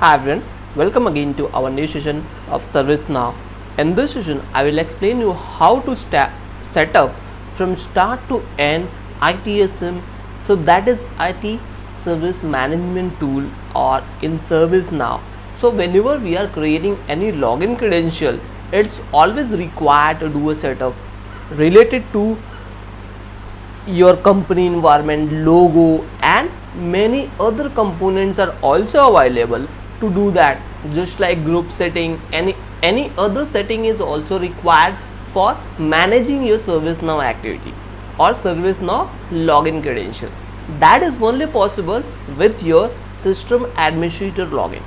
Hi everyone, welcome again to our new session of ServiceNow. In this session, I will explain you how to set up from start to end ITSM. So that is IT Service Management Tool or in ServiceNow. So whenever we are creating any login credential, it's always required to do a setup related to your company environment, logo, and many other components are also available to do that. Just like group setting, any other setting is also required for managing your ServiceNow activity or ServiceNow login credential. That is only possible with your system administrator login.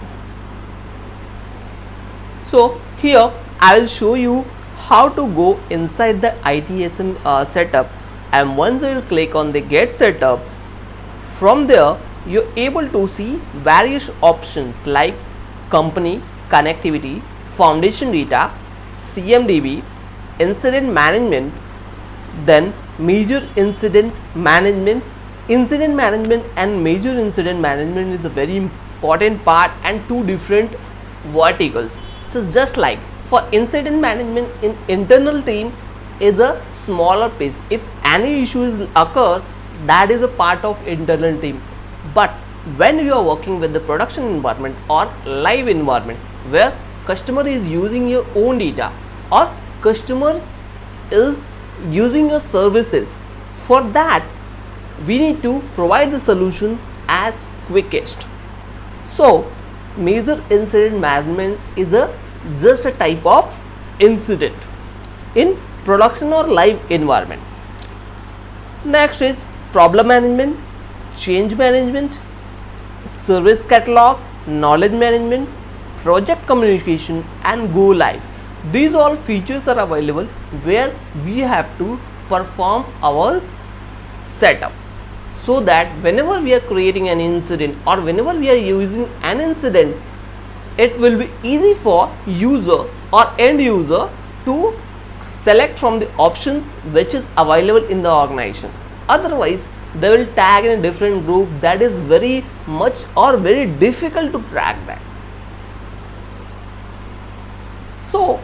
So here I will show you how to go inside the ITSM setup, and once you will click on the get setup, from there you're able to see various options like company, connectivity, foundation data, CMDB, incident management, then major incident management. Incident management and major incident management is a very important part and two different verticals. So just like for incident management in internal team is a smaller piece. If any issues occur, that is a part of internal team. But when you are working with the production environment or live environment where customer is using your own data or customer is using your services, for that we need to provide the solution as quickest. So major incident management is just a type of incident in production or live environment. Next is problem management, change management, service catalog, knowledge management, project communication, and go live. These all features are available where we have to perform our setup, so that whenever we are creating an incident or whenever we are using an incident, it will be easy for user or end user to select from the options which is available in the organization. Otherwise they will tag in a different group. That is very much or very difficult to track that. So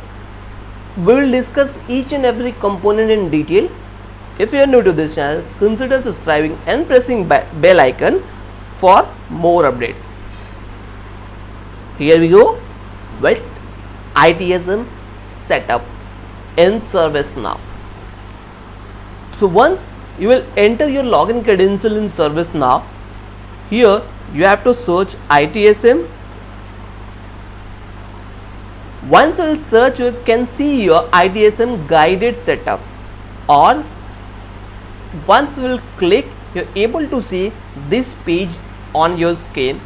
we will discuss each and every component in detail. If you are new to this channel, consider subscribing and pressing bell icon for more updates. Here we go with ITSM setup in ServiceNow. So once you will enter your login credential in ServiceNow, here you have to search ITSM. Once you will search, you can see your ITSM guided setup, or once you will click, you are able to see this page on your screen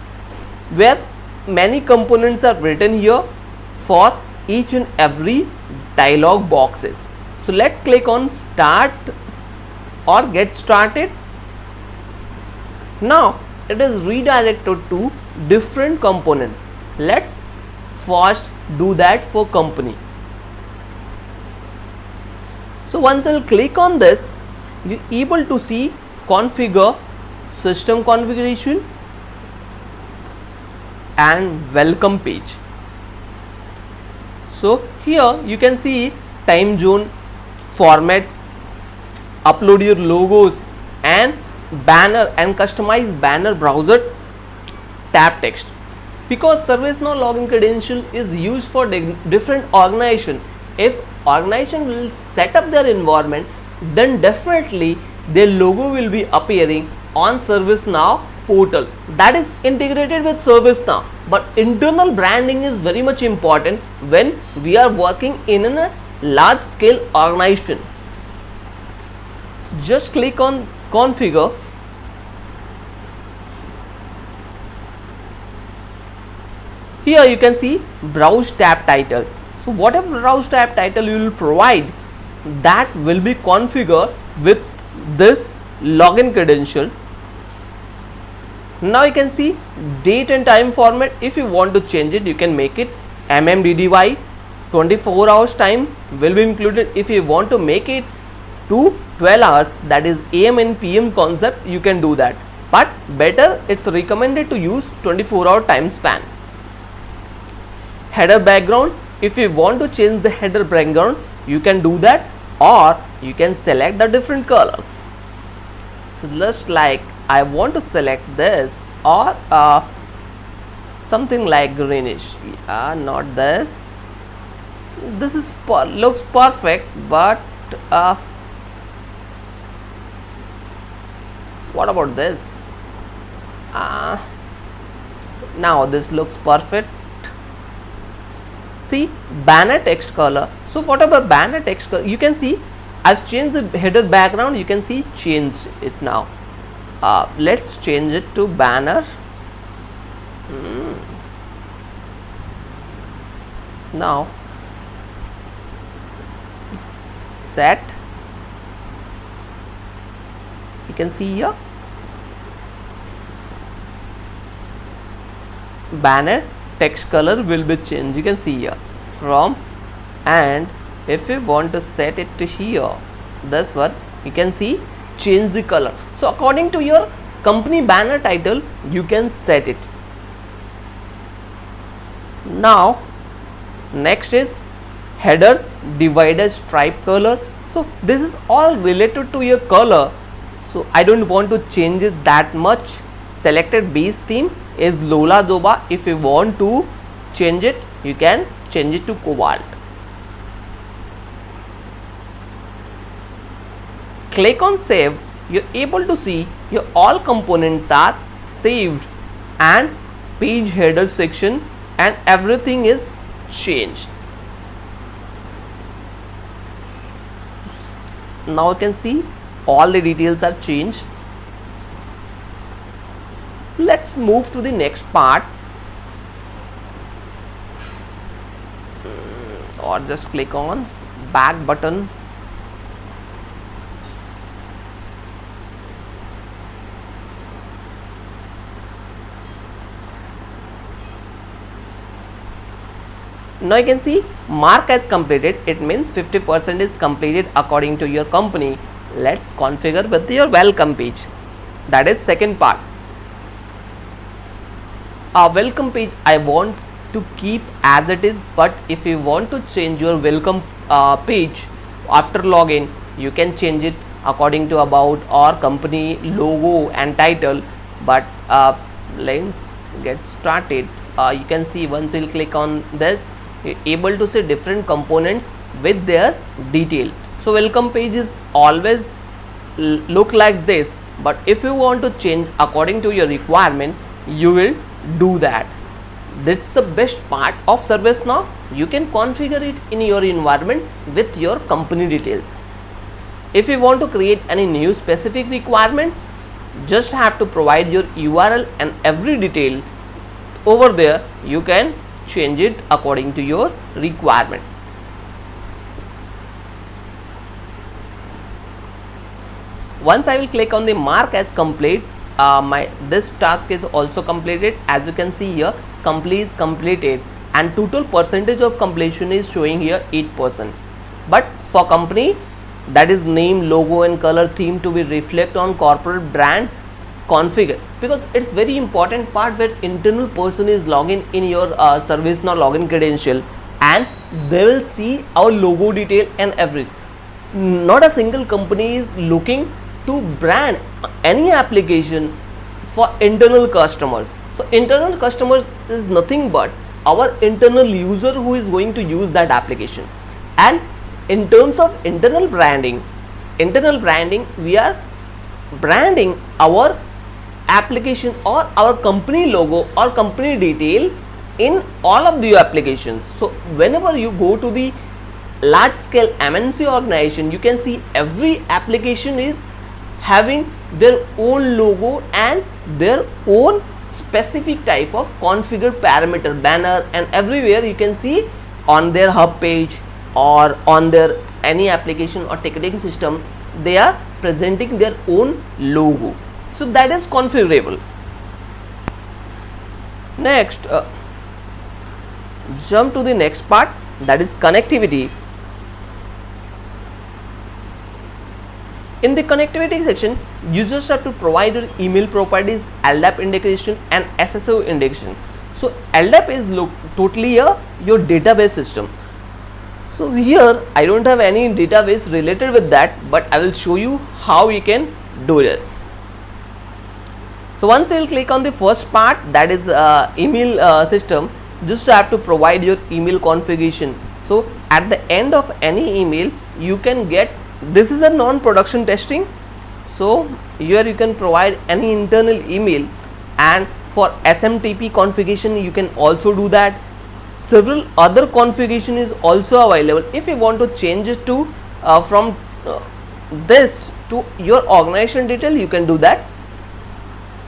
where many components are written here for each and every dialog boxes. So let's click on start or get started. Now it is redirected to different components. Let's first do that for company. So once I'll click on this, you're able to see configure, system configuration, and welcome page. So here you can see time zone, formats, upload your logos and banner and customize banner browser tab text. Because ServiceNow login credential is used for different organization. If organization will set up their environment, then definitely their logo will be appearing on ServiceNow portal that is integrated with ServiceNow. But internal branding is very much important when we are working in a large scale organization. Just click on configure. Here you can see browse tab title. So whatever browse tab title you will provide, that will be configured with this login credential. Now you can see date and time format. If you want to change it, you can make it MMDDY. 24 hours time will be included. If you want to make it to 12 hours, that is AM and PM concept, you can do that. But better, it's recommended to use 24-hour time span. header background. If you want to change the header background, you can do that, or you can select the different colors. So just like I want to select this, or something like greenish. Not this. This is looks perfect, but what about this? Now this looks perfect. See, banner text color. So whatever banner text color, you can see I've changed the header background. You can see change it now. Let's change it to banner. Now set. You can see here banner text color will be changed. You can see here from, and if you want to set it to here, this one, you can see change the color. So according to your company banner title, you can set it. Now next is header divider stripe color. So this is all related to your color, so I don't want to change it that much. Selected base theme is Lola Zoba. If you want to change it, you can change it to Cobalt. Click on save. You're able to see your all components are saved, and page header section and everything is changed. Now you can see all the details are changed. Let's move to the next part, or just click on back button. Now you can see mark as completed. It means 50% is completed according to your company. Let's configure with your welcome page. That is second part. A welcome page I want to keep as it is, but if you want to change your welcome page after login, you can change it according to about or company logo and title. But let's get started. You can see once you click on this, you're able to see different components with their detail. So welcome page is always look like this, but if you want to change according to your requirement, you will do that. This is the best part of ServiceNow. You can configure it in your environment with your company details. If you want to create any new specific requirements, just have to provide your URL and every detail over there. You can change it according to your requirement. Once I will click on the mark as complete, this task is also completed. As you can see here, complete is completed, and total percentage of completion is showing here 8%. But for company, that is name, logo and color theme to be reflect on corporate brand, configure, because it's very important part where internal person is login in your ServiceNow login credential, and they will see our logo detail and everything. Not a single company is looking to brand any application for internal customers. So internal customers is nothing but our internal user who is going to use that application. And in terms of internal branding, we are branding our application or our company logo or company detail in all of the applications. So whenever you go to the large scale MNC organization, you can see every application is having their own logo and their own specific type of configured parameter, banner, and everywhere you can see on their hub page or on their any application or ticketing system, they are presenting their own logo. So that is configurable. Next, jump to the next part, that is connectivity. In the connectivity section, you just have to provide your email properties, LDAP integration and SSO integration. So LDAP is totally your database system. So here I don't have any database related with that, but I will show you how you can do it. So once you will click on the first part, that is email system, just have to provide your email configuration. So at the end of any email you can get, this is a non-production testing, so here you can provide any internal email, and for SMTP configuration you can also do that. Several other configuration is also available. If you want to change it to from this to your organization detail, you can do that.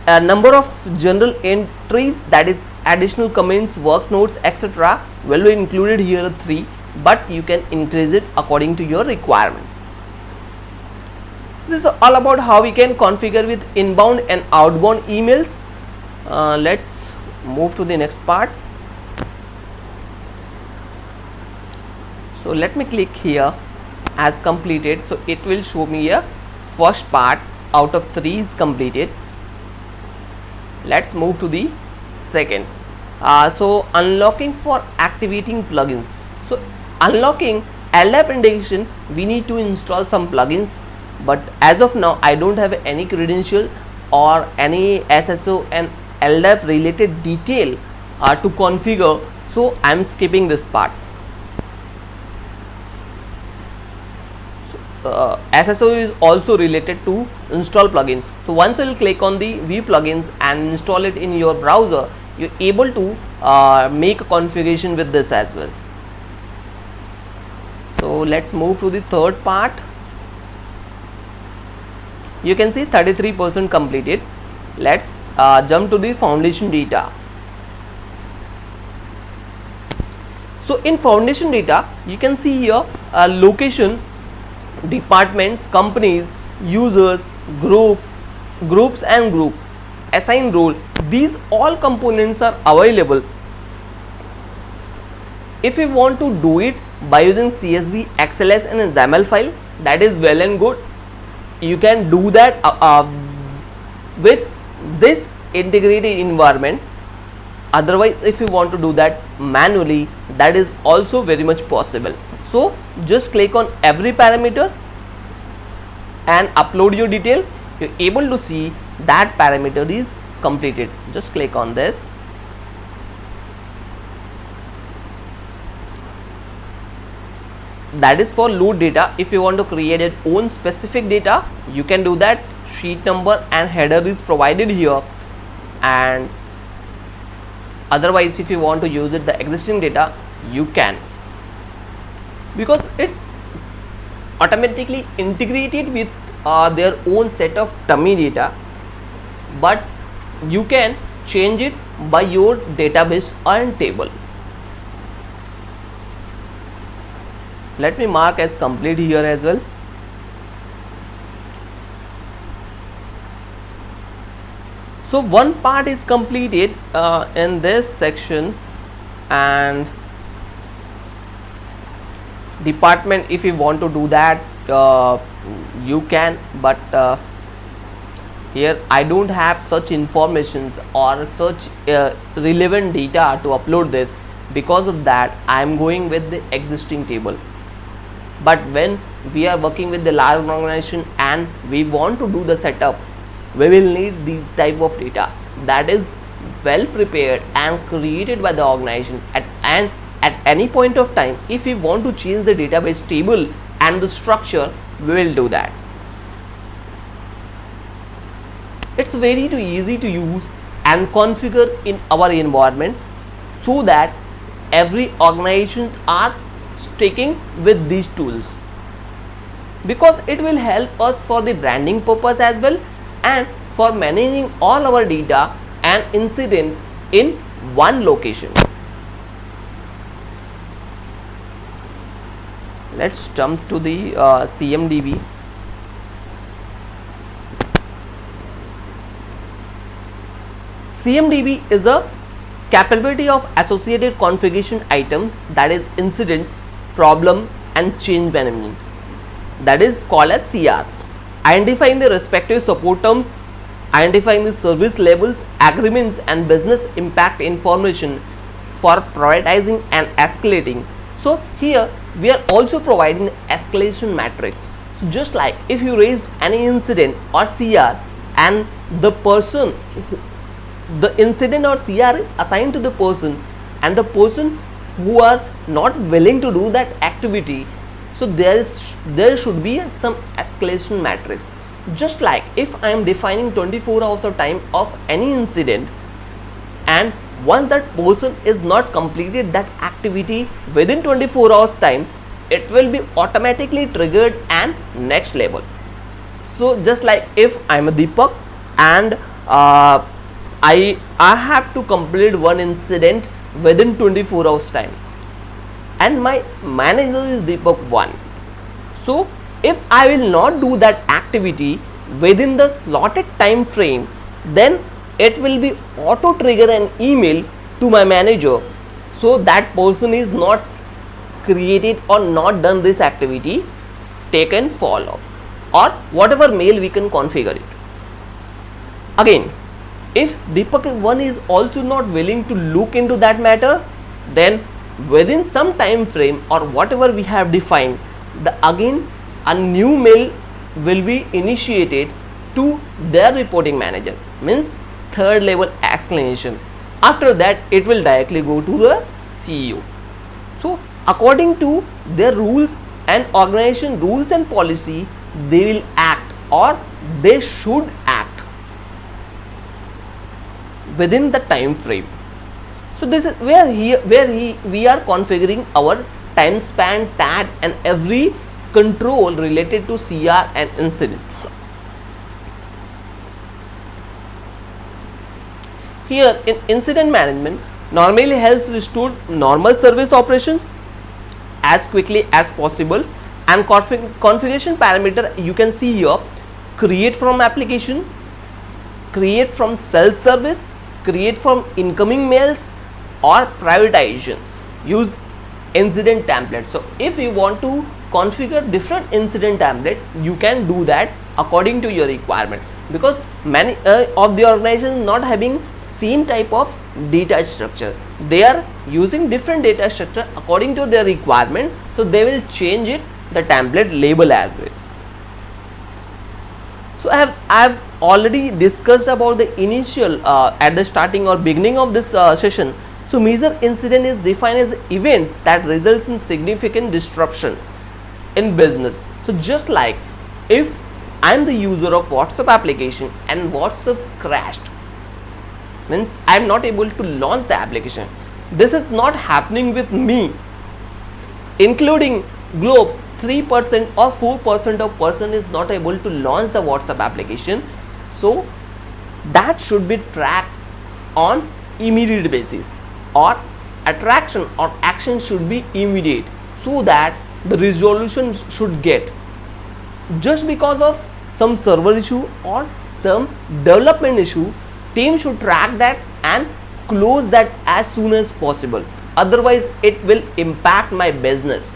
A number of general entries, that is additional comments, work notes, etc. will be included here 3, but you can increase it according to your requirement. This is all about how we can configure with inbound and outbound emails. Let's move to the next part. So let me click here as completed. So it will show me a first part out of 3 is completed. Let's move to the second. So unlocking for activating plugins. So unlocking LDAP integration, we need to install some plugins, but as of now I don't have any credential or any SSO and LDAP related detail to configure, so I am skipping this part. SSO is also related to install plugin. So once you will click on the view plugins and install it in your browser, you're able to make a configuration with this as well. So let's move to the third part. You can see 33% completed. Let's jump to the foundation data. So in foundation data you can see here location, departments, companies, users, groups and group, assign role. These all components are available. If you want to do it by using CSV, XLS and XAML file, that is well and good. You can do that with this integrated environment. Otherwise, if you want to do that manually, that is also very much possible. So just click on every parameter and upload your detail. You're able to see that parameter is completed. Just click on this. That is for load data. If you want to create your own specific data, you can do that. Sheet number and header is provided here, and otherwise if you want to use it the existing data, you can, because it's automatically integrated with their own set of dummy data, but you can change it by your database and table. Let me mark as complete here as well. So one part is completed in this section, and department, if you want to do that you can, but here I don't have such informations or such relevant data to upload this. Because of that I am going with the existing table. But when we are working with the large organization and we want to do the setup, we will need these type of data that is well prepared and created by the organization, and at any point of time if we want to change the database table and the structure, we will do that. It's very easy to use and configure in our environment, so that every organization are sticking with these tools, because it will help us for the branding purpose as well, and for managing all our data and incident in one location. Let's jump to the CMDB. CMDB is a capability of associated configuration items, that is incidents, problem and change management, that is called as CR, identifying the respective support terms identifying the service levels, agreements and business impact information for prioritizing and escalating. So here we are also providing escalation matrix. So just like if you raised any incident or CR and the incident or CR is assigned to the person, and the person who are not willing to do that activity, so there should be some escalation matrix. Just like if I am defining 24 hours of time of any incident, and once that person is not completed that activity within 24 hours time, it will be automatically triggered and next level. So just like if I am a Deepak and I have to complete one incident within 24 hours time, and my manager is Deepak 1. So if I will not do that activity within the slotted time frame, then it will be auto trigger an email to my manager, so that person is not created or not done this activity, take and follow, or whatever mail we can configure it. Again, if Deepak 1 is also not willing to look into that matter, then within some time frame or whatever we have defined, again a new mail will be initiated to their reporting manager, means third level explanation. After that it will directly go to the CEO. So according to their rules and organization rules and policy, they will act or they should act within the time frame. So this is where we are configuring our time span, TAT and every control related to CR and incident. Here in incident management normally helps restore normal service operations as quickly as possible, and configuration parameter you can see here: create from application, create from self-service, create from incoming mails, or prioritization. Use incident template. So if you want to configure different incident template, you can do that according to your requirement, because many of the organizations not having same type of data structure. They are using different data structure according to their requirement, so they will change it, the template label as well. So I have already discussed about the initial at the starting or beginning of this session. So major incident is defined as events that results in significant disruption in business. So just like if I am the user of WhatsApp application and WhatsApp crashed, means I am not able to launch the application. This is not happening with me, including Globe. 3% or 4% of person is not able to launch the WhatsApp application. So that should be tracked on immediate basis, or attraction or action should be immediate, so that the resolution should get. Just because of some server issue or some development issue, team should track that and close that as soon as possible, otherwise it will impact my business.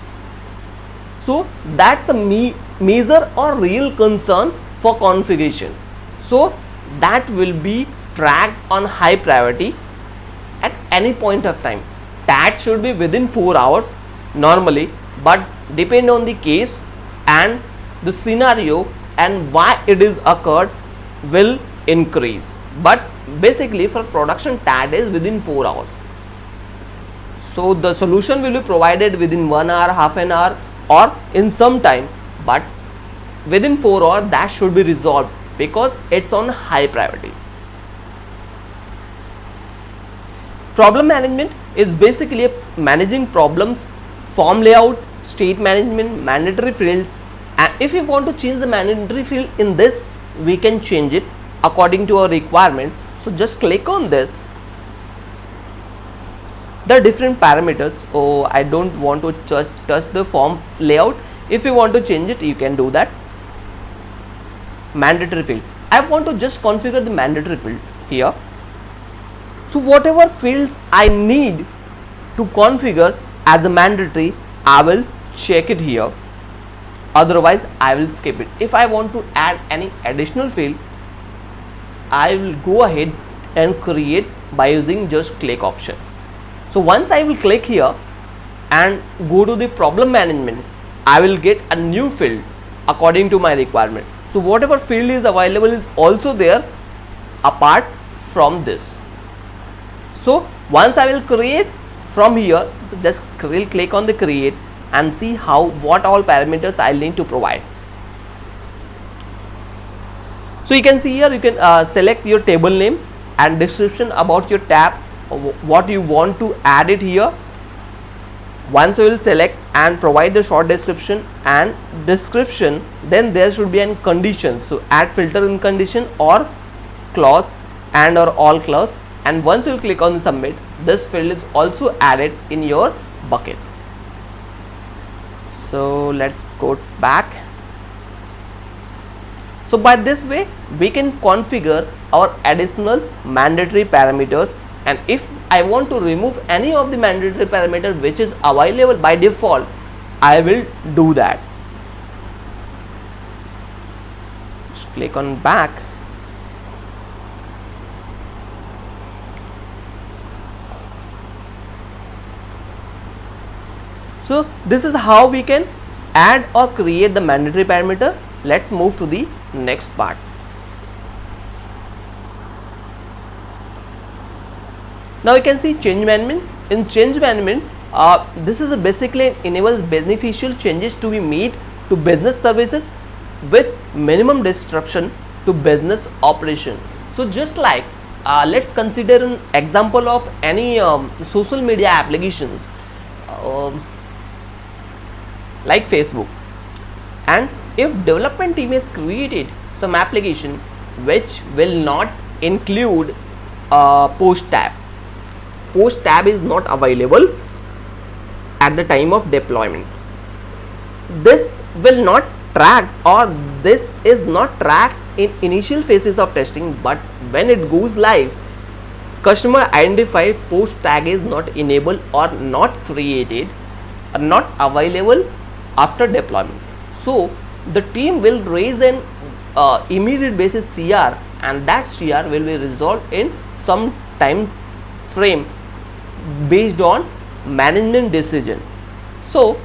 So that's a major or real concern for configuration. So that will be tracked on high priority at any point of time. That should be within 4 hours normally, but depend on the case and the scenario and why it is occurred will increase. But basically for production, TAT is within 4 hours. So the solution will be provided within 1 hour, half an hour, or in some time, but within 4 hours that should be resolved because it's on high priority. Problem management is basically managing problems, form layout, state management, mandatory fields, and if you want to change the mandatory field in this, we can change it according to our requirement. So just click on this. The different parameters. Oh, I don't want to just touch the form layout. If you want to change it, you can do that. Mandatory field. I want to just configure the mandatory field here. So whatever fields I need to configure as a mandatory, I will check it here. Otherwise, I will skip it. If I want to add any additional field, I will go ahead and create by using just click option. So once I will click here and go to the problem management, I will get a new field according to my requirement. So whatever field is available is also there apart from this. So once I will create from here, so just will click on the create and see what all parameters I need to provide. So you can see here, you can select your table name and description about your tab, what you want to add it here. Once you will select and provide the short description and description, then there should be an condition. So add filter in condition or clause and or all clause, and once you will click on submit, this field is also added in your bucket. So let's go back. So by this way we can configure our additional mandatory parameters, and if I want to remove any of the mandatory parameters which is available by default, I will do that. Just click on back. So this is how we can add or create the mandatory parameter. Let's move to the next part. Now you can see change management. In change management, this is basically enables beneficial changes to be made to business services with minimum disruption to business operation. So just like let's consider an example of any social media applications like Facebook, and if development team has created some application which will not include post tab is not available at the time of deployment, this will not track, or this is not tracked in initial phases of testing, but when it goes live, customer identify post tag is not enabled or not created or not available after deployment. So the team will raise an immediate basis CR, and that CR will be resolved in some time frame based on management decision. So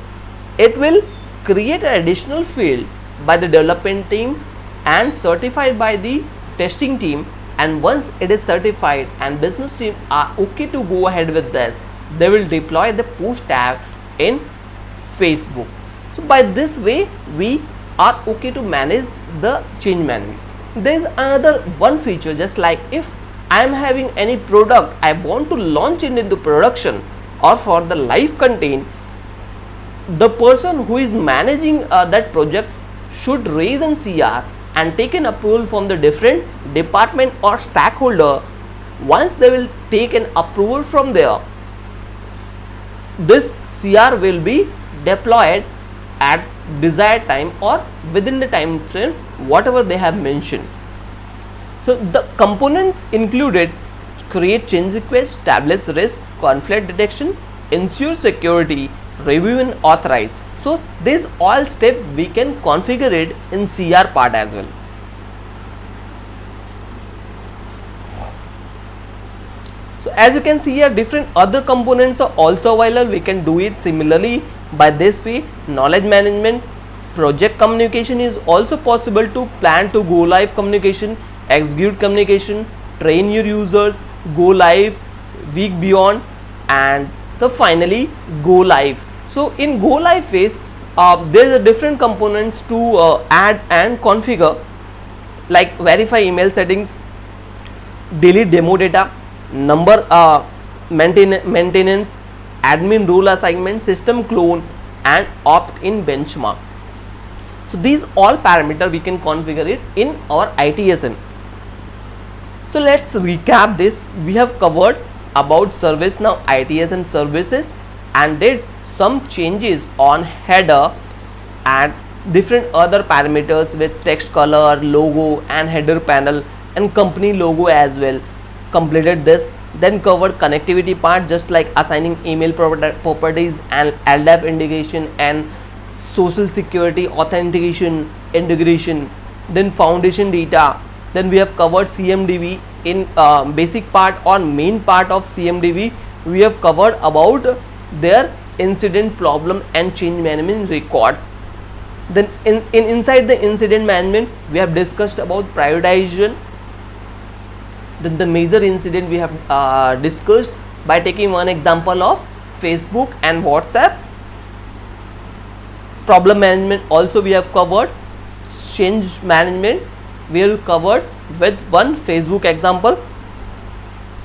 it will create an additional field by the development team and certified by the testing team, and once it is certified and business team are okay to go ahead with this, they will deploy the post tab in Facebook. So by this way we are okay to manage the change management. There is another one feature, just like if I am having any product, I want to launch it into production or for the live content, the person who is managing that project should raise an CR and take an approval from the different department or stakeholder. Once they will take an approval from there, this CR will be deployed at desired time or within the time frame whatever they have mentioned. So the components included create change request, establish risk, conflict detection, ensure security, review and authorize. So these all steps we can configure it in CR part as well. So as you can see here, different other components are also available. We can do it similarly by this way. Knowledge management, project communication is also possible to plan to go live communication, execute communication, train your users, go live, week beyond, and the finally go live. So in go live phase, there is a different components to add and configure, like verify email settings, delete demo data, number maintenance, admin role assignment, system clone, and opt-in benchmark. So these all parameters we can configure it in our ITSM. So let's recap this. We have covered about ServiceNow ITSM services and did some changes on header and different other parameters with text color, logo and header panel and company logo as well. Completed this, then covered connectivity part, just like assigning email properties and LDAP integration and social security authentication integration, then foundation data, Then we have covered CMDB in basic part or main part of CMDB. We have covered about their incident, problem and change management records. Then inside the incident management, we have discussed about prioritization. Then the major incident we have discussed by taking one example of Facebook and WhatsApp. Problem management also we have covered. Change management we have covered with one Facebook example.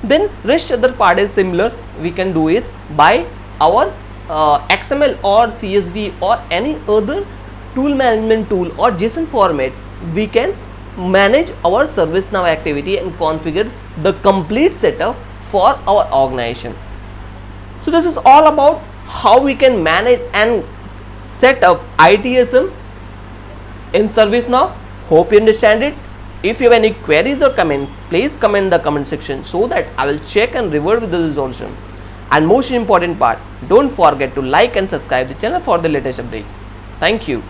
Then rest other part is similar, we can do it by our XML or CSV or any other tool management tool or JSON format. We can manage our ServiceNow activity and configure the complete setup for our organization. So this is all about how we can manage and set up ITSM in ServiceNow. Hope you understand it. If you have any queries or comment, please comment in the comment section so that I will check and revert with the resolution. And most important part, don't forget to like and subscribe the channel for the latest update. Thank you.